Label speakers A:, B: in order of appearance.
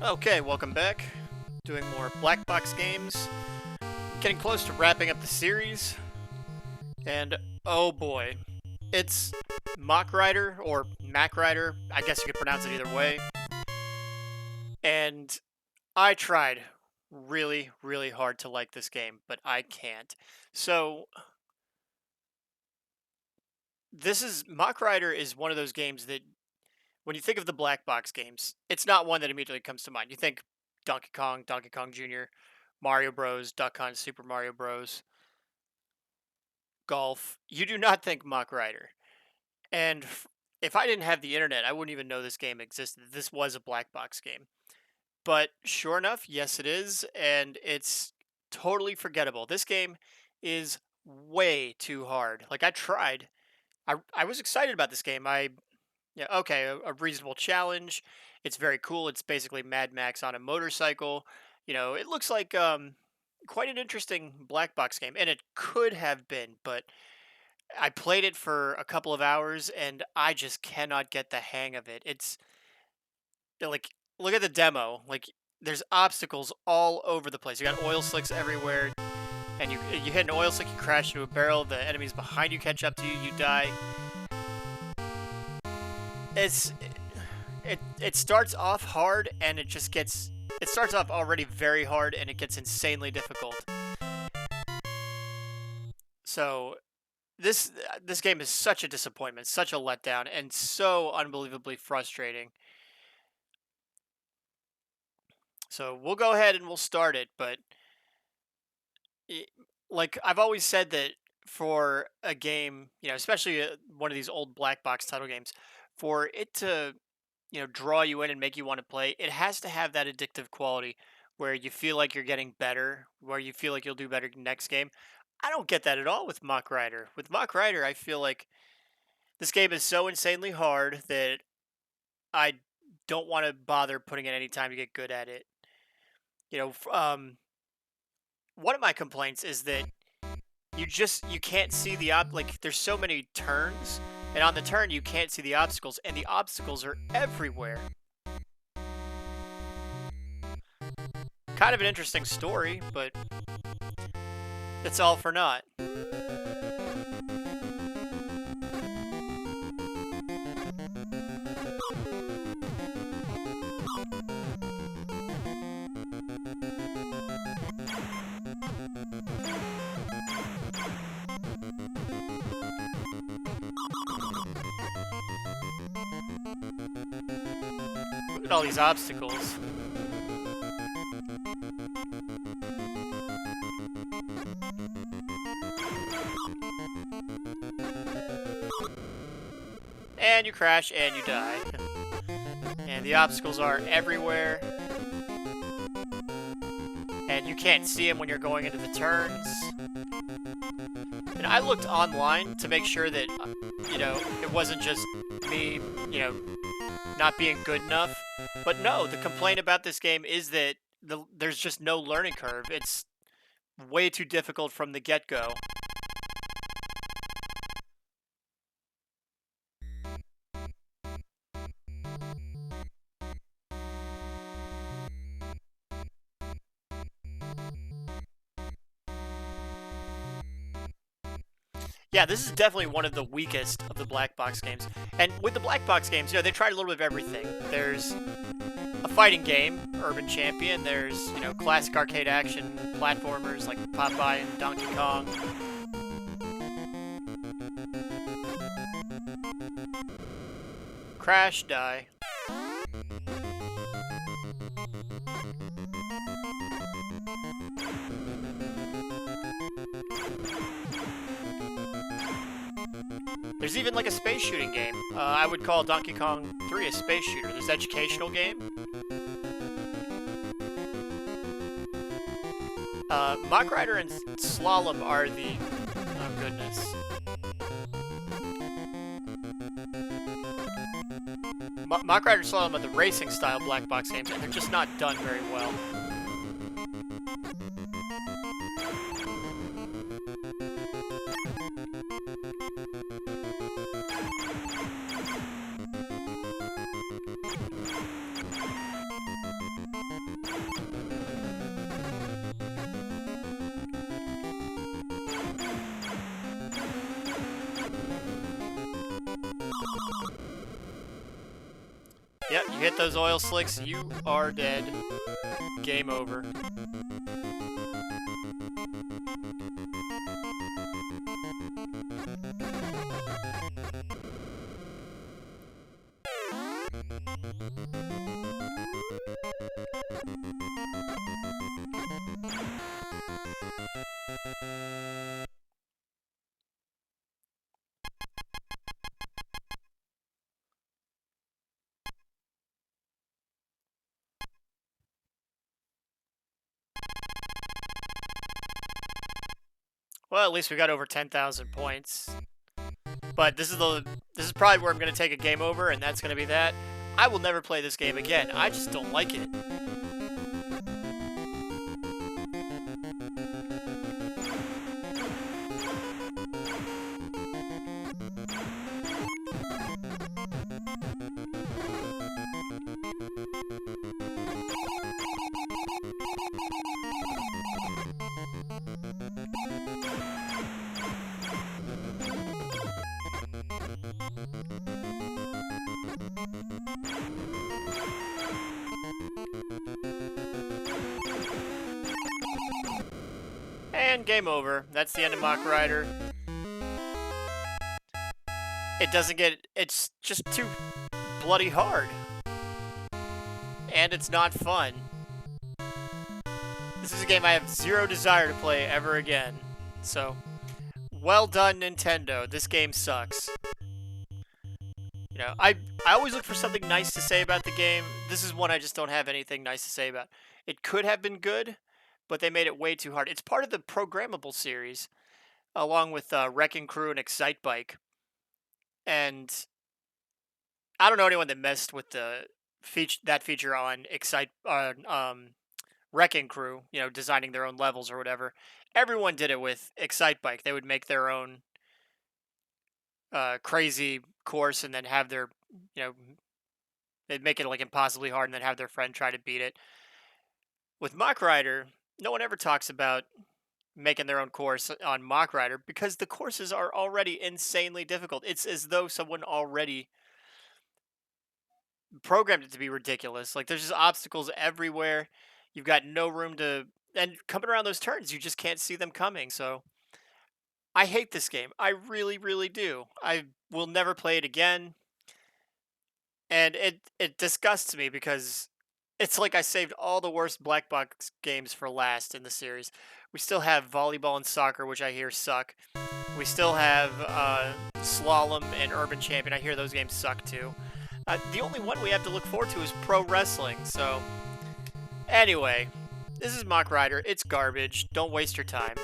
A: Okay, welcome back. Doing more black box games. Getting close to wrapping up the series. And oh boy, it's Mach Rider or Mac Rider. I guess you could pronounce it either way. And I tried really, really hard to like this game, but I can't. So Mach Rider is one of those games that when you think of the black box games, it's not one that immediately comes to mind. You think Donkey Kong, Donkey Kong Jr., Mario Bros, Duck Hunt, Super Mario Bros, Golf. You do not think Mach Rider. And if I didn't have the internet, I wouldn't even know this game existed. This was a black box game. But sure enough, yes, it is, and it's totally forgettable. This game is way too hard. Like I tried. I was excited about this game. Yeah, okay, a reasonable challenge. It's very cool. It's basically Mad Max on a motorcycle. It looks like quite an interesting black box game, and it could have been, but I played it for a couple of hours, and I just cannot get the hang of it. It's like look at the demo. Like there's obstacles all over the place. You got oil slicks everywhere, and you hit an oil slick, you crash into a barrel. The enemies behind you catch up to you, you die. It starts off hard and it starts off already very hard and it gets insanely difficult. So this game is such a disappointment, such a letdown, and so unbelievably frustrating. So we'll go ahead and we'll start it, but like I've always said that for a game, especially one of these old black box title games, for it to draw you in and make you want to play, it has to have that addictive quality where you feel like you're getting better, where you feel like you'll do better next game. I don't get that at all with Mach Rider. With Mach Rider, I feel like this game is so insanely hard that I don't want to bother putting in any time to get good at it. One of my complaints is that you can't see like there's so many turns, and on the turn you can't see the obstacles, and the obstacles are everywhere. Kind of an interesting story, but it's all for naught. Look at all these obstacles. And you crash and you die. And the obstacles are everywhere. And you can't see them when you're going into the turns. And I looked online to make sure that, it wasn't just me, not being good enough. But no, the complaint about this game is that there's just no learning curve. It's way too difficult from the get-go. Yeah, this is definitely one of the weakest of the black box games. And with the black box games, they tried a little bit of everything. There's a fighting game, Urban Champion. There's, classic arcade action platformers like Popeye and Donkey Kong. Crash, die. There's even like a space shooting game. I would call Donkey Kong 3 a space shooter. There's an educational game. Mach Rider and Slalom are the... Oh, goodness. Mach Rider and Slalom are the racing-style black box games, and they're just not done very well. Yep, you hit those oil slicks, you are dead. Game over. Well, at least we got over 10,000 points. But this is probably where I'm going to take a game over, and that's going to be that. I will never play this game again. I just don't like it. And game over. That's the end of Mach Rider. It doesn't get... It's just too bloody hard. And it's not fun. This is a game I have zero desire to play ever again. So, well done, Nintendo. This game sucks. You know, I always look for something nice to say about the game. This is one I just don't have anything nice to say about. It could have been good, but they made it way too hard. It's part of the programmable series, along with Wrecking Crew and Excite Bike. And I don't know anyone that messed with the feature on Wrecking Crew. You know, designing their own levels or whatever. Everyone did it with Excite Bike. They would make their own crazy course and then have their, you know, they'd make it like impossibly hard and then have their friend try to beat it. With Mach Rider, no one ever talks about making their own course on Mach Rider because the courses are already insanely difficult. It's as though someone already programmed it to be ridiculous. Like there's just obstacles everywhere. You've got no room to, and coming around those turns, you just can't see them coming. So I hate this game. I really, really do. I will never play it again. And it disgusts me because it's like I saved all the worst black box games for last in the series. We still have volleyball and soccer, which I hear suck. We still have slalom and urban champion. I hear those games suck too. The only one we have to look forward to is pro wrestling. So anyway, this is Mach Rider. It's garbage. Don't waste your time.